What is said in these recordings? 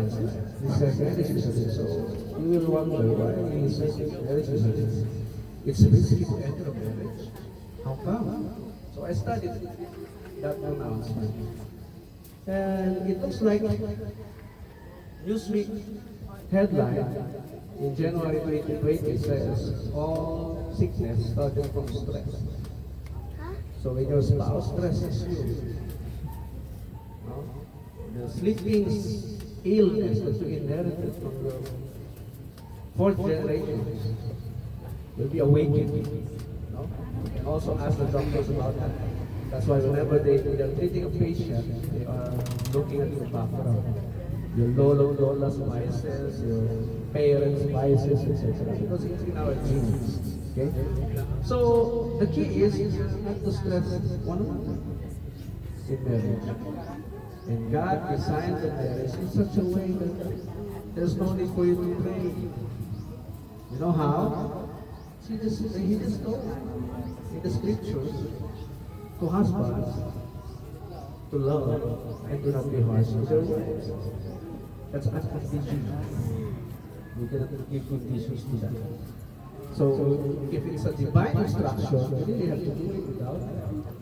finances. He said marriage is a risk. So you will wonder why he says marriage is a risk. It's risky to enter a marriage. How come? So I studied that announcement. And it looks like Newsweek headline in January 2020 says all sickness started from stress. So when your spouse stresses you, no? The sleeping illness that you inherited from your fourth generation will be awakened. No? You can also ask the doctors about that. That's why whenever they are treating a patient, they are looking at your background. Your lola's biases, your parents' biases, etc. Because it's in our genes. Okay? So the key is not to stress one another in marriage. And God designed the marriage in such a way that there's no need for you to pray. You know how? He just told in the scriptures to husbands to love and to not be harsh with their wives. That's unconditional. You cannot give conditions to that. So if it's a divine instruction, you really have to do it without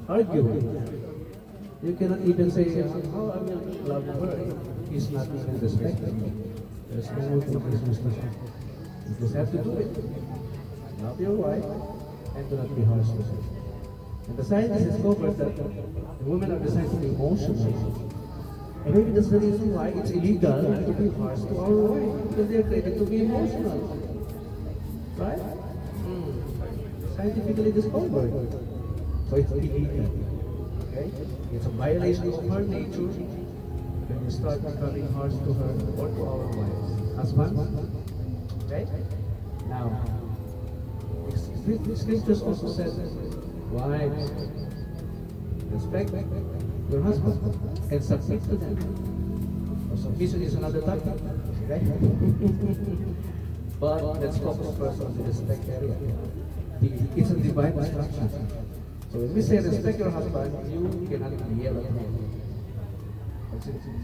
arguing. You cannot even say, "Oh, I will love her." He's not even respecting me. There's no conditions to that. You just have to do it. Love your wife and do not be harsh with her. And the scientists discovered that the women are designed to be emotional. And maybe that's the reason why it's illegal to be harsh to our wife, because they're created to be emotional. Right? Scientifically discovered. So it's illegal. Okay? It's a violation of her nature when you start becoming harsh to her or to our wives. Husbands? Okay? Now, the scriptures also said, wives, respect your husband and submit to them. Submission is another topic, right? But let's focus first on the respect area. It's a divine instruction. So when we say respect your husband, you cannot yell at him.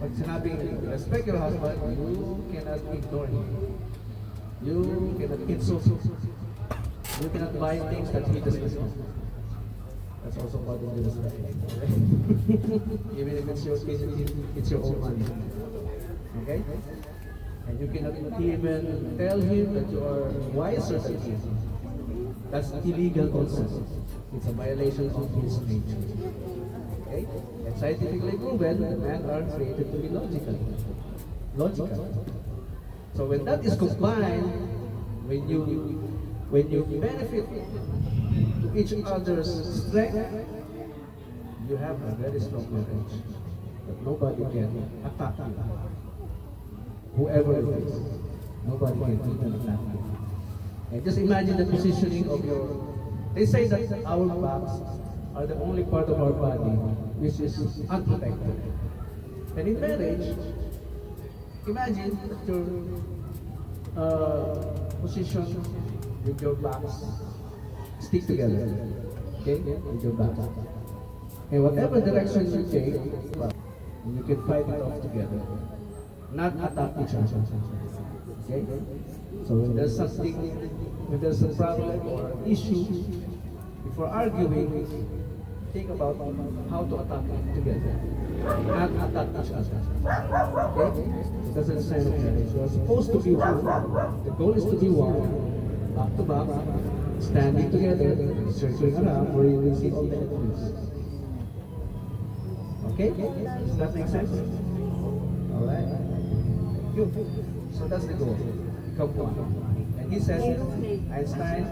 Pag sinabing respect your husband, you cannot ignore him. You cannot insult him. You cannot buy things that he does not want. That's also part of the respect. Even if it's your own money. Okay? And you cannot even tell him that you are wiser than him. That's illegal also. It's a violation of his nature. Okay? And scientifically proven, men are created to be logical. Logical. So when that is combined, when you benefit to each other's strength, you have a very strong marriage that nobody can attack you. Whoever it is, nobody can even attack you. And just imagine the positioning of your... They say that our backs are the only part of our body which is unprotected. And in marriage, imagine that your position with your backs stick together, okay, with your back. And whatever direction you take, you can fight it off together, not attack each other. Okay? So when there's something, when there's a problem or an issue, before arguing, think about how to attack it together, not attack each other. Okay? That's the sign of marriage. You are supposed to be one. The goal is to be one, back to back, standing together, circling around, where you will see all the enemies. Okay? Does that make sense? Alright? Good. So that's the goal. Become one. And he says, Einstein,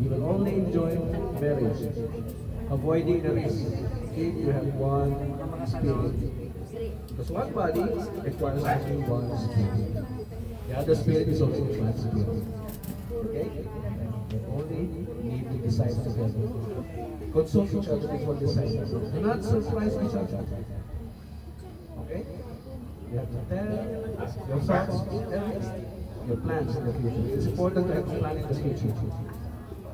you will only enjoy marriage, avoiding the risk if you have one spirit. Because one body requires only one spirit. The other spirit is also one spirit. Okay? You only need to decide together. Consult each other before deciding. Do not surprise each other. Okay? You have to tell your thoughts, your plans in the future. It's important to have a plan in the future.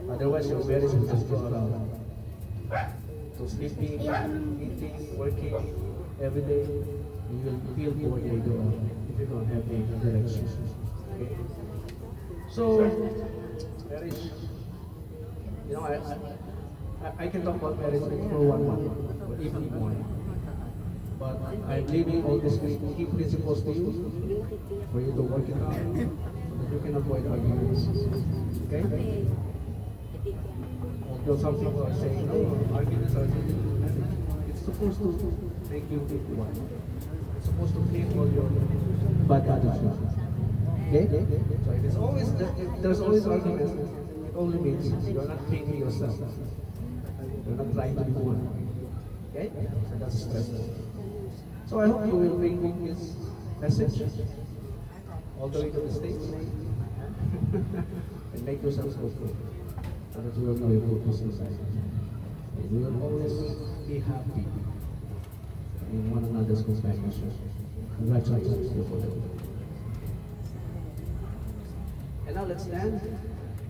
Otherwise, your marriage will just go around. So sleeping, eating, working every day, you will feel bored later on if you don't So, marriage, you know, I can talk about marriage for 1 month, or even more. But I'm leaving all these key principles to you, for you to work it out, so that you can avoid arguments. Okay? Although some people are saying, no, arguments are needed in marriage. It's supposed to make you one. It's supposed to clean all your bad attitudes. Okay? So if if there's always arguments, it only means you're not cleaning yourself. You're not trying to be one. Okay? So that's stressful. So I hope you will bring this message all the way to the States and make yourselves hopeful so that you will know your purpose in life. And you will always be happy in one another's companionship. Congratulations, beautiful. And now let's stand.